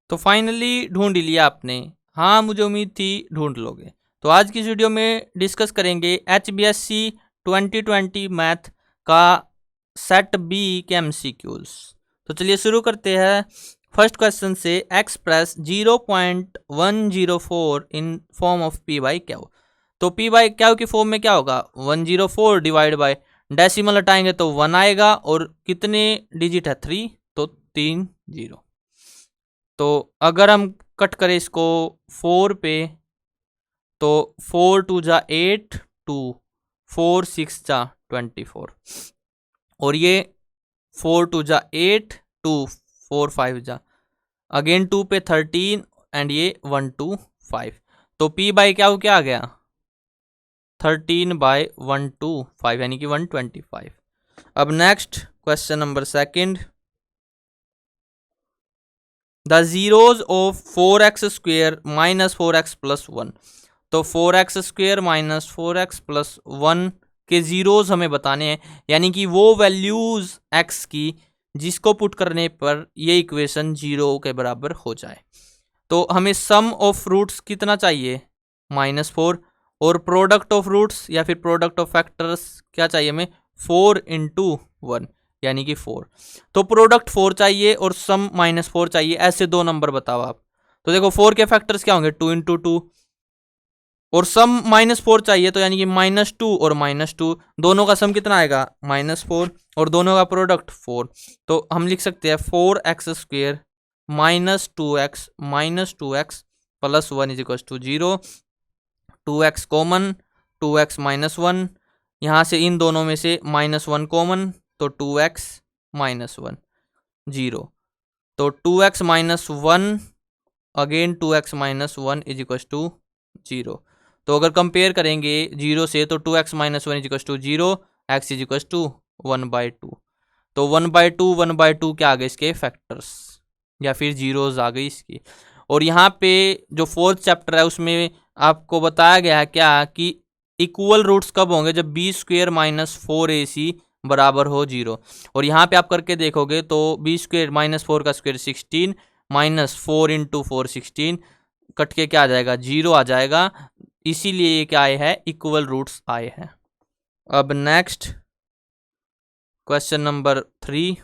तो फाइनली ढूंढ लिया आपने। हाँ, मुझे उम्मीद थी ढूंढ लोगे। तो आज की इस वीडियो में डिस्कस करेंगे HBSC 2020 मैथ का सेट बी के MCQs। तो चलिए शुरू करते हैं फर्स्ट क्वेश्चन से। Express 0.104 in form of P by Q. तो पी बाई क्यू की फॉर्म में क्या होगा, 104 डिवाइड बाय डेसिमल हटाएंगे तो 1 आएगा, और कितने डिजिट है 3, तो 3 0। तो अगर हम कट करें इसको 4 पे, तो 4 2 जा 8, 2 4 6 जा 24, और ये 4 2 जा 8, 2 4 5 जा अगेन 2 पे 13, एंड ये 1 2 5। तो पी बाई क्या आ गया, 13 बाय 125 यानी कि 125। अब next question number second. The zeros of 4x square minus 4x plus 1। तो 4x square minus 4x plus 1 के जीरोज हमें बताने हैं, यानी कि वो वैल्यूज x की जिसको पुट करने पर ये इक्वेशन 0 के बराबर हो जाए। तो हमें सम ऑफ रूट्स कितना चाहिए, -4, और प्रोडक्ट ऑफ रूट्स या फिर प्रोडक्ट ऑफ फैक्टर्स क्या चाहिए हमें, 4 इंटू 1 यानी कि 4। तो प्रोडक्ट 4 चाहिए और सम -4 चाहिए, ऐसे दो नंबर बताओ आप। तो देखो 4 के फैक्टर्स क्या होंगे, 2 इंटू 2, और सम -4 चाहिए, तो यानी कि -2 और -2, दोनों का सम कितना आएगा, -4, और दोनों का प्रोडक्ट 4। तो हम लिख सकते हैं 4x square -2x plus 1 is equal to 0। 2x common, 2x -1, यहाँ से इन दोनों में से -1 कॉमन, तो 2x -1 0। तो 2x -1 again 2x -1 is equal to 0। तो अगर कंपेयर करेंगे 0 से, तो 2x -1 is equal to 0, x is equal to 1/2। तो 1/2 क्या आ गए इसके फैक्टर्स, या फिर जीरोज आ गई इसकी। और यहाँ पे जो फोर्थ चैप्टर है उसमें आपको बताया गया है क्या, कि इक्वल रूट्स कब होंगे, जब बी स्क्वेयर -4ac बराबर हो 0। और यहाँ पे आप करके देखोगे तो बी स्क्वेयर -4 का स्क्वेयर 16, -4 इंटू 4 16, कट के क्या आ जाएगा, 0 आ जाएगा। इसीलिए ये क्या आए हैं, इक्वल रूट्स आए हैं। अब next question number 3।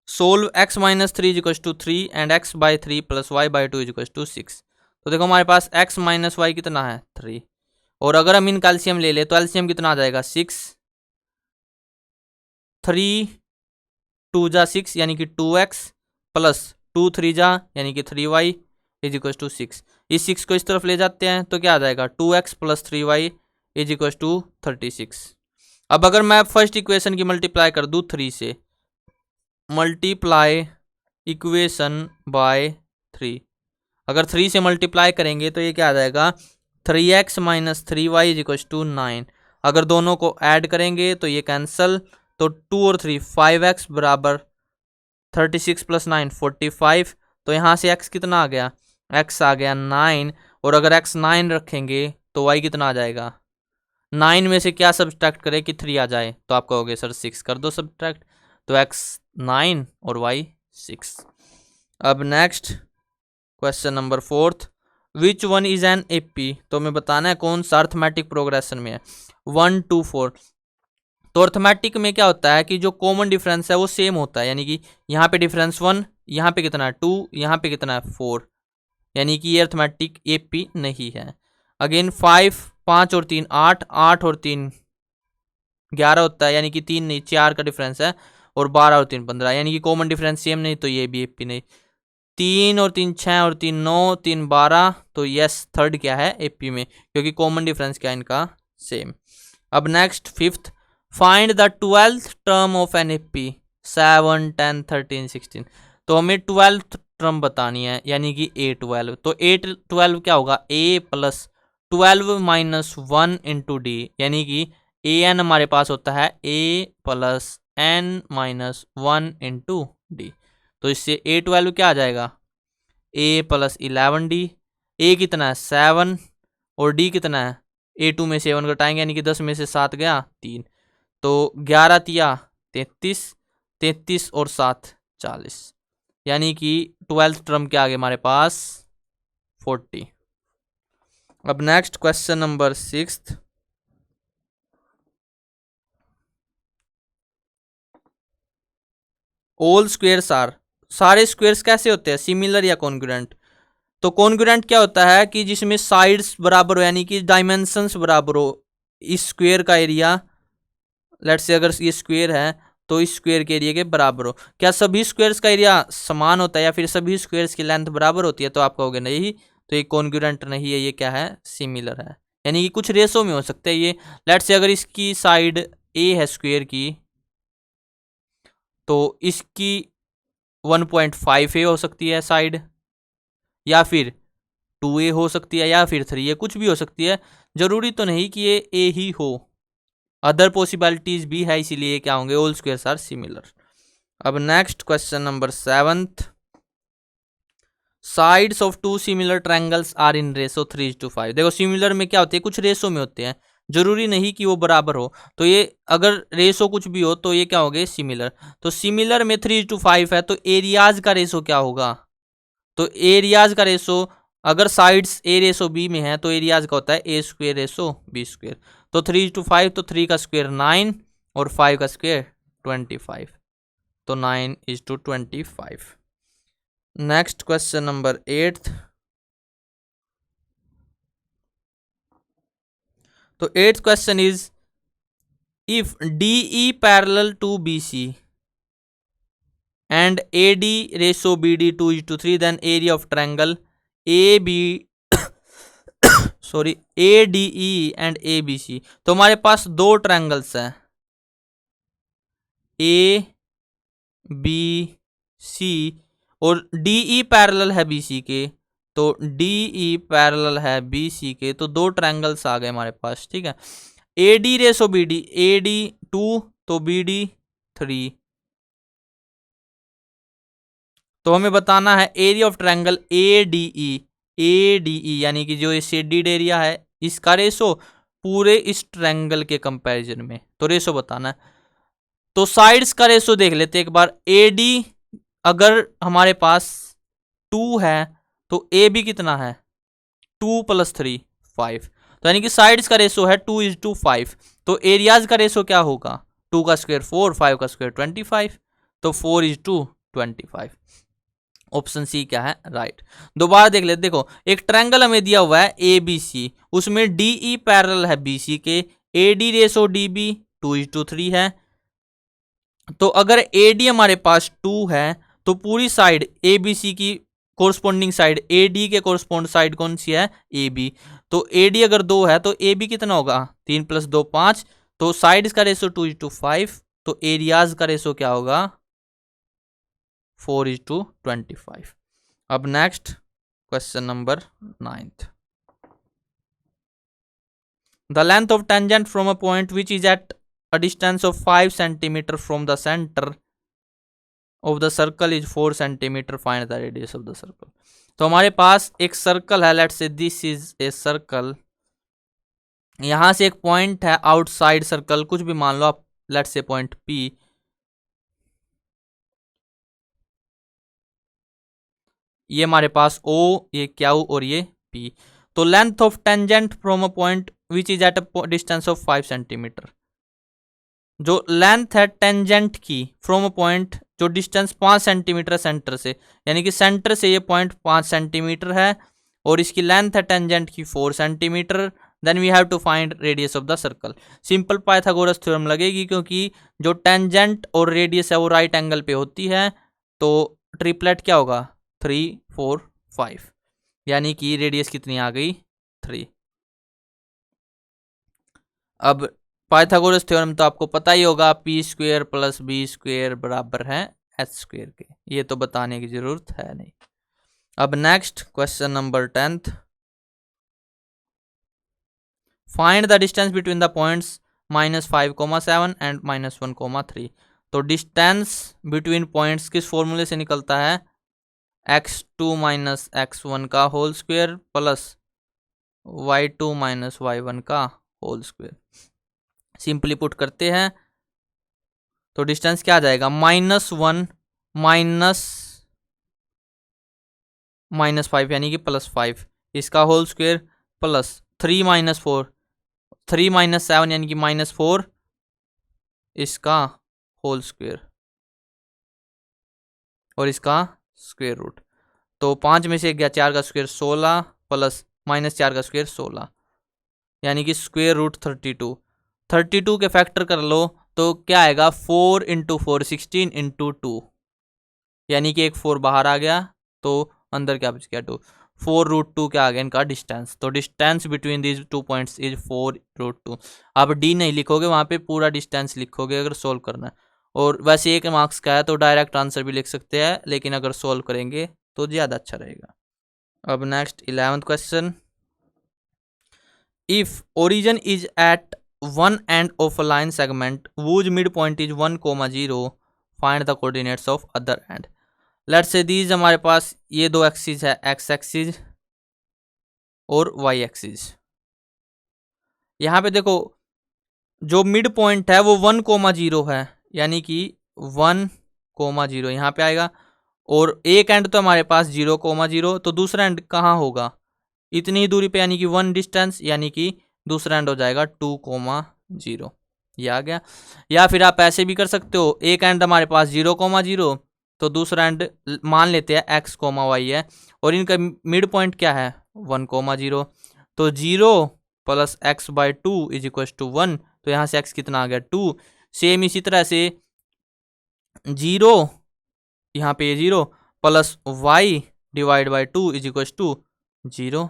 Solve x - 3 is 3 and x/3 plus y/2 is 6। तो देखो हमारे पास x - y कितना है, 3, और अगर हम इन कैल्शियम ले ले तो एलसीएम कितना आ जाएगा, 6, 3 2 जा 6 यानी कि 2x, प्लस 2 3 जा यानी कि 3y इज इक्वल टू 6। इस 6 को इस तरफ ले जाते हैं तो क्या आ जाएगा, 2x plus 3y is equal to 36। अब अगर मैं फर्स्ट इक्वेशन की मल्टीप्लाई कर दूँ 3 से, मल्टीप्लाई इक्वेशन बाय 3, अगर 3 से मल्टीप्लाई करेंगे तो ये क्या आ जाएगा, 3x - 3y is equal to 9। अगर दोनों को ऐड करेंगे तो ये कैंसल, तो 2 और 3 5x बराबर 36 प्लस 9 45। तो यहाँ से x कितना आ गया, x आ गया 9, और अगर x 9 रखेंगे तो y कितना आ जाएगा, 9 में से क्या सब्ट्रैक्ट करें कि 3 आ जाए, तो आप कहोगे सर 6 कर दो सब्ट्रैक्ट, तो x 9 और y 6। अब next question number 4, which one is an AP. तो हमें बताना है कौन सा अर्थमेटिक प्रोग्रेशन में है, 1 2 4। तो अर्थमेटिक में क्या होता है कि जो कॉमन डिफरेंस है वो सेम होता है, यानी कि यहाँ पे डिफरेंस 1, यहाँ पे कितना है 2, यहाँ पे कितना है 4, यानी कि ये अर्थमेटिक एपी नहीं है। अगेन 5 और 3 8, 8 और 3 11 होता है, यानी कि 3 नहीं 4 का डिफरेंस है, और 12 और 3 15, यानी कि कॉमन डिफरेंस सेम नहीं, तो ये भी एपी नहीं। 3 और 3 6 और 3 9, 3 12, तो यस थर्ड क्या है एपी में, क्योंकि कॉमन डिफरेंस क्या है इनका, सेम। अब next fifth, find the 12th term of an AP, 7 10 13 16। तो हमें 12th टर्म बतानी है, यानी कि A12। तो A12 क्या होगा, A plus 12 minus 1 into D, यानी कि AN हमारे पास होता है A plus N minus 1 into D. तो इससे A12 क्या आ जाएगा, A प्लस 11D। A कितना है 7, और D कितना है, A2 में 7 घटाएंगे यानी कि 10 में से 7 गया 3, तो 11 तिया 33, 33 और 7 40। यानी कि 12th टर्म के आगे हमारे पास 40। अब next question number 6। All squares are, सारे स्क्वेयर्स कैसे होते हैं, सिमिलर या कॉन्ग्रुएंट। तो कॉन्ग्रुएंट क्या होता है कि जिसमें साइड्स बराबर हो, यानी कि डायमेंशंस बराबर हो। इस स्क्वेयर का एरिया, लेट्स से अगर ये स्क्वेयर है तो इस स्क्वेयर के एरिया के बराबर हो। क्या सभी स्क्वेयर्स का एरिया समान होता है या फिर सभी स्क्वेयर्स की लेंथ बराबर होती है, तो आप कहोगे नहीं, तो ये कॉन्ग्रुएंट नहीं है, ये क्या है, सिमिलर है। यानी कि कुछ रेशो में हो सकते हैं ये। लेट्स से अगर इसकी साइड ए है स्क्वेयर की, तो इसकी 1.5 हो सकती है साइड, या फिर 2a हो सकती है, या फिर 3a, कुछ भी हो सकती है। जरूरी तो नहीं कि ये a ही हो, अदर पॉसिबिलिटीज भी है, इसीलिए क्या होंगे, ऑल स्क्वेयर्स आर सिमिलर। अब next question number 7। Sides of two similar triangles are in ratio 3:5। देखो सिमिलर में क्या होते हैं, कुछ रेशो में होते हैं, जरूरी नहीं कि वो बराबर हो। तो ये अगर रेशो कुछ भी हो तो ये क्या हो गए, सिमिलर। तो सिमिलर में 3:5 है, तो एरियाज का रेशो क्या होगा, तो एरियाज का रेशो, अगर साइड्स ए रेशो बी में है तो एरियाज का होता है ए स्क्वेयर रेशो बी स्क्वेयर। तो 3:5, तो 3 का स्क्वेयर 9 और 5 का स्क्वेयर 25, तो 9:25। Next question number 8। तो 8th question is, if DE parallel to BC and AD ratio BD 2:3, then area of triangle AB sorry ADE and ABC। तो हमारे पास दो ट्रायंगल्स हैं ABC और DE पैरेलल है BC के, तो DE पैरेलल है BC के, तो दो ट्रायंगल्स आ गए हमारे पास, ठीक है। AD रेशो BD, AD 2 तो BD 3। तो हमें बताना है एरिया ऑफ ट्रायंगल ADE यानी कि जो ये शेडेड एरिया है इसका रेशो पूरे इस ट्रायंगल के कंपैरिजन में, तो रेशो बताना है। तो साइड्स का रेशो देख लेते हैं एक बार। AD अगर हमारे पास 2 है तो AB कितना है, 2 + 3 5, तो यानी कि साइड्स का रेशो है 2:5। तो एरियाज का रेशो क्या होगा, 2 का स्क्वायर 4, 5 का स्क्वायर 25, तो 4:25। ऑप्शन सी क्या है, राइट। दोबारा देख लेते, देखो एक ट्रायंगल हमें दिया हुआ है ABC, उसमें DE पैरेलल है BC के, AD रेशो DB 2:3 है। तो अगर AD हमारे पास 2 है तो पूरी साइड ABC की कोरस्पोंडिंग साइड AD के कोरस्पोंड साइड कौन सी है, AB। तो AD अगर 2 है तो AB कितना होगा, 3 + 2 5, तो साइड्स का रेशो 2:5, तो एरियाज का रेशो क्या होगा, 4:25। अब next question number 9th। The length of tangent from a point which is at a distance of 5 cm from the center of the circle is 4 cm. Find the radius of the circle। तो हमारे पास एक circle है, let's say this is a circle, यहां से एक point है outside circle, कुछ भी मान लो आप, लेट्स से पॉइंट P। ये हमारे पास O, ये Q और ये P। तो length of tangent from a point which is at a distance of 5 cm, जो लेंथ है टेंजेंट की फ्रॉम अ पॉइंट, जो डिस्टेंस 5 cm है सेंटर से, यानी कि सेंटर से ये पॉइंट 5 cm है और इसकी लेंथ है टेंजेंट की 4 cm। Then we have to find radius of the circle. Simple Pythagoras theorem लगेगी, क्योंकि जो टेंजेंट और रेडियस है वो राइट एंगल पे होती है, तो ट्रिपलेट क्या होगा, 3 4 5, यानी कि रेडियस कितनी आ गई, 3। अब पाइथागोरस थ्योरम तो आपको पता ही होगा, P² + B² बराबर है H² के, ये तो बताने की जरूरत है नहीं। अब next question number 10th। Find the distance between the points -5,7 and -1,3। तो डिस्टेंस बिटवीन पॉइंट्स किस फॉर्मूले से निकलता है, x2 - x1 का whole square plus y2 - y1 का होल स्क्वायर। सिंपली पुट करते हैं तो डिस्टेंस क्या आ जाएगा, -1 - -5 यानी कि +5, इसका होल स्क्वायर प्लस 3 - 4, 3 - 7 यानी कि -4, इसका होल स्क्वायर और इसका स्क्वायर रूट। तो 5 में से 1 गया, 4 का स्क्वायर 16 प्लस -4 का स्क्वायर 16 यानी कि स्क्वायर रूट 32। 32 के फैक्टर कर लो तो क्या आएगा, 4 × 4 16 × 2 यानी कि एक 4 बाहर आ गया तो अंदर क्या बच गया 2। 4√2 क्या आ गया इनका डिस्टेंस। तो distance between these 2 points is 4√2। आप डी नहीं लिखोगे, वहाँ पे पूरा डिस्टेंस लिखोगे अगर सोल्व करना है। और वैसे 1 मार्क्स का है तो डायरेक्ट आंसर भी लिख सकते हैं, लेकिन अगर सोल्व करेंगे तो ज़्यादा अच्छा रहेगा। अब next 11th question, if origin is at one end of a line segment whose mid point is 1,0, find the coordinates of other end. Let's say these हमारे पास ये 2 एक्सिस है, एक्स एक्सिस और वाई एक्सिस। यहाँ पे देखो जो mid point है वो 1,0 है, यानी कि 1,0 यहाँ पे आएगा। और एक एंड तो हमारे पास 0,0, तो दूसरा एंड कहाँ होगा, इतनी ही दूरी पे, यानी कि 1 डिस्टेंस, यानी कि दूसरा एंड हो जाएगा 2,0, ये आ गया। या फिर आप ऐसे भी कर सकते हो, एक एंड हमारे पास 0,0 तो दूसरा एंड मान लेते हैं x, y है, और इनका मिड पॉइंट क्या है 1,0, तो 0 + x/2 = 1, तो यहाँ से x कितना आ गया 2। सेम इसी तरह से 0 यहाँ पे 0 + y/2 = 0,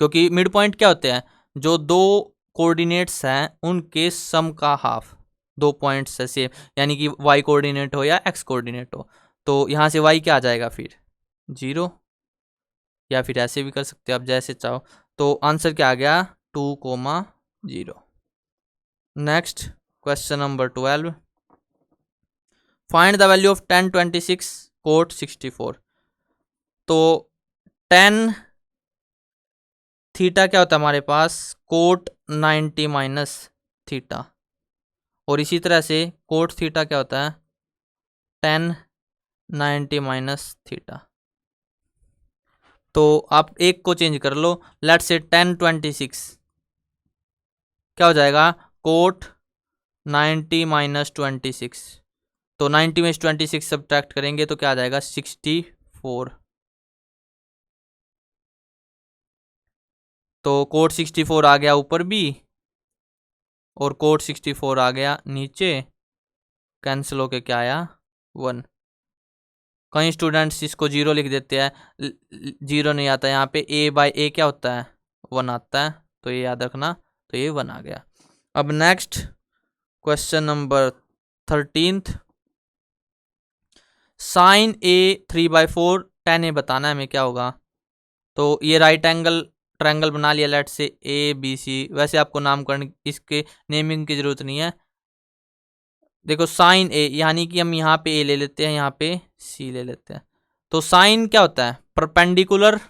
क्योंकि मिड पॉइंट क्या होते हैं, जो 2 कोऑर्डिनेट्स हैं उनके सम का हाफ। 2 पॉइंट्स है सेम, यानी कि y कोऑर्डिनेट हो या x कोऑर्डिनेट हो, तो यहाँ से y क्या आ जाएगा फिर 0, या फिर ऐसे भी कर सकते हो आप जैसे चाहो। तो आंसर क्या आ गया 2,0। Next question number 12, find the value of tan 26 cot 64। तो tan थीटा क्या होता है हमारे पास, कोट 90 - थीटा, और इसी तरह से कोट थीटा क्या होता है tan 90 - थीटा। तो आप एक को चेंज कर लो, लेट्स से tan 26 क्या हो जाएगा, कोट 90 - 26, तो 90 में 26 सब्ट्रैक्ट करेंगे तो क्या आ जाएगा 64। तो कोट 64 आ गया ऊपर भी और कोट 64 आ गया नीचे, कैंसिल होके क्या आया 1। कई स्टूडेंट्स इसको 0 लिख देते हैं, 0 नहीं आता, यहाँ पे a/a क्या होता है 1 आता है, तो ये याद रखना, तो ये 1 आ गया। अब next question number 13, sin a 3/4 tan a बताना है हमें क्या होगा। तो ये राइट एंगल ट्रायंगल बना लिया, लेट से ABC, वैसे आपको नामकरण इसके नेमिंग की जरूरत नहीं है। देखो साइन ए यानी कि हम यहाँ पे ए ले लेते हैं, यहाँ पे सी ले लेते हैं। तो साइन क्या होता है, परपेंडिकुलर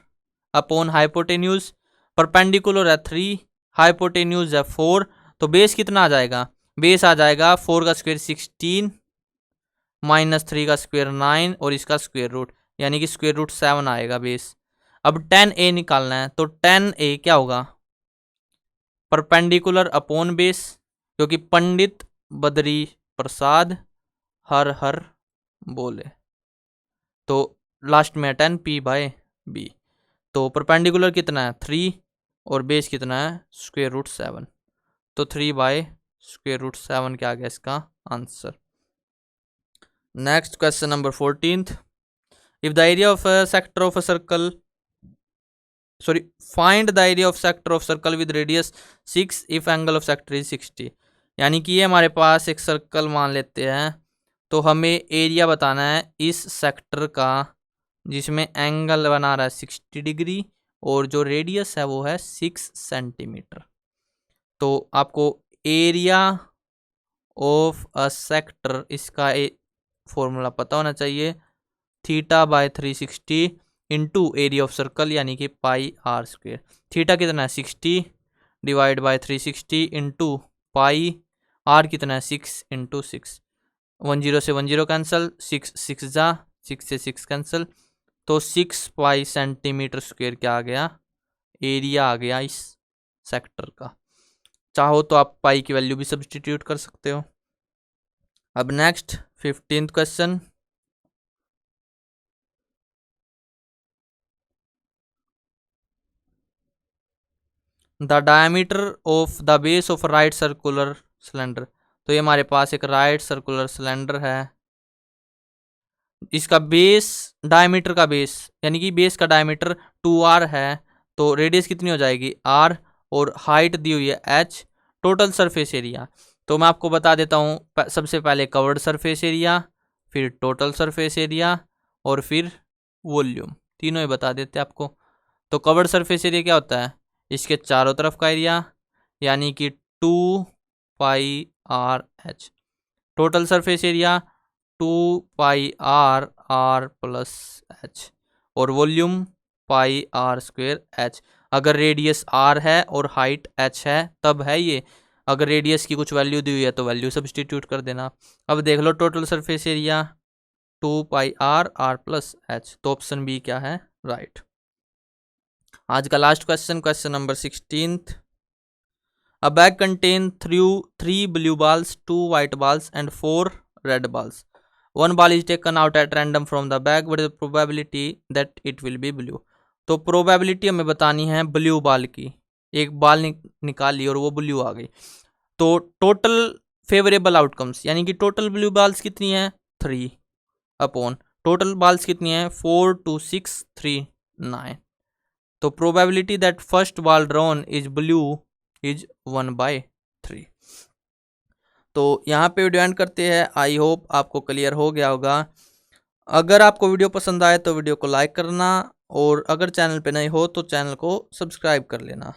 अपॉन हाइपोटेन्यूज। परपेंडिकुलर है 3, हाइपोटेन्यूज है 4, तो बेस कितना आ जाएगा, बेस आ जाएगा 4 का स्क्वायर 16 -3 का स्क्वायर 9 और इसका स्क्वायर रूट, यानी कि स्क्वायर रूट 7 आएगा बेस। अब tan a निकालना है, तो tan a क्या होगा, परपेंडिकुलर अपॉन बेस, क्योंकि पंडित बद्री प्रसाद हर हर बोले, तो लास्ट में 10 p/b। तो परपेंडिकुलर कितना है 3 और बेस कितना है स्क्वायर रूट 7, तो 3/√7 क्या आ गया इसका answer. Next question number 14, if the area of sector of a circle find the area of sector of circle with radius 6 if angle of sector is 60। यानी कि ये हमारे पास एक सर्कल मान लेते हैं, तो हमें एरिया बताना है इस सेक्टर का जिसमें एंगल बना रहा है 60 डिग्री और जो रेडियस है वो है 6 सेंटीमीटर। तो आपको एरिया ऑफ अ सेक्टर इसका फॉर्मूला पता होना चाहिए, θ/360 इंटू एरिया ऑफ सर्कल यानी कि πr²। थीटा कितना है 60 / 360 इंटू पाई, आर कितना है 6 × 6, 10 से 10 कैंसिल, 6 6 जा, 6 से 6 कैंसिल, तो 6 पाई सेंटीमीटर स्क्वायर क्या आ गया, एरिया आ गया इस सेक्टर का। चाहो तो आप पाई की वैल्यू भी सब्स्टिट्यूट कर सकते हो। अब next 15th question, the diameter of the base of right circular cylinder. तो ये हमारे पास एक राइट सर्कुलर सिलेंडर है, इसका बेस, डायमीटर का बेस यानी कि बेस का डायमीटर 2r है, तो रेडियस कितनी हो जाएगी r, और हाइट दी हुई है h। टोटल सरफेस एरिया, तो मैं आपको बता देता हूँ, सबसे पहले कवर्ड सरफेस एरिया, फिर टोटल सरफेस एरिया, और फिर वॉल्यूम, तीनों ही बता देते हैं आपको। तो कवर्ड सरफेस एरिया क्या होता है, इसके चारों तरफ का एरिया, यानी कि 2 pi r h. Total surface area 2 pi r plus h, और volume pi r square h. अगर रेडियस आर है और हाइट एच है तब है ये, अगर रेडियस की कुछ वैल्यू दी हुई है तो वैल्यू सब्सटीट्यूट कर देना। अब देख लो total surface area 2 pi r plus h, तो ऑप्शन बी क्या है, राइट। आज का last question, question number 16th, a bag contain 3 blue balls, 2 white balls and 4 red balls. One ball is taken out at random from the bag. What is the probability that it will be blue? तो probability हमें बतानी है blue ball की, एक ball निकाली और वो blue आ गई, तो टोटल फेवरेबल आउटकम्स यानी कि टोटल ब्लू बॉल्स कितनी है 3 अपॉन टोटल बॉल्स कितनी है 4 2 6 3 9, तो probability that first ball drawn is blue is 1/3। तो यहाँ पे वीडियो एंड करते हैं। आई होप आपको क्लियर हो गया होगा। अगर आपको वीडियो पसंद आए तो वीडियो को लाइक करना, और अगर चैनल पे नए हो तो चैनल को सब्सक्राइब कर लेना।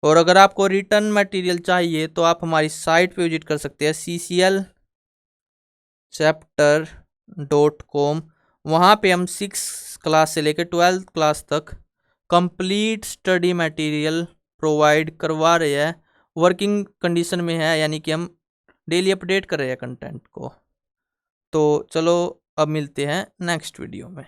और अगर आपको रिटर्न मटेरियल चाहिए तो आप हमारी साइट पे विजिट कर सकते हैं cclchapter.com। वहाँ पे हम 6 क्लास से लेकर 12th क्लास तक कंप्लीट स्टडी मटेरियल प्रोवाइड करवा रहे हैं, वर्किंग कंडीशन में है, यानी कि हम डेली अपडेट कर रहे हैं कंटेंट को। तो चलो अब मिलते हैं नेक्स्ट वीडियो में।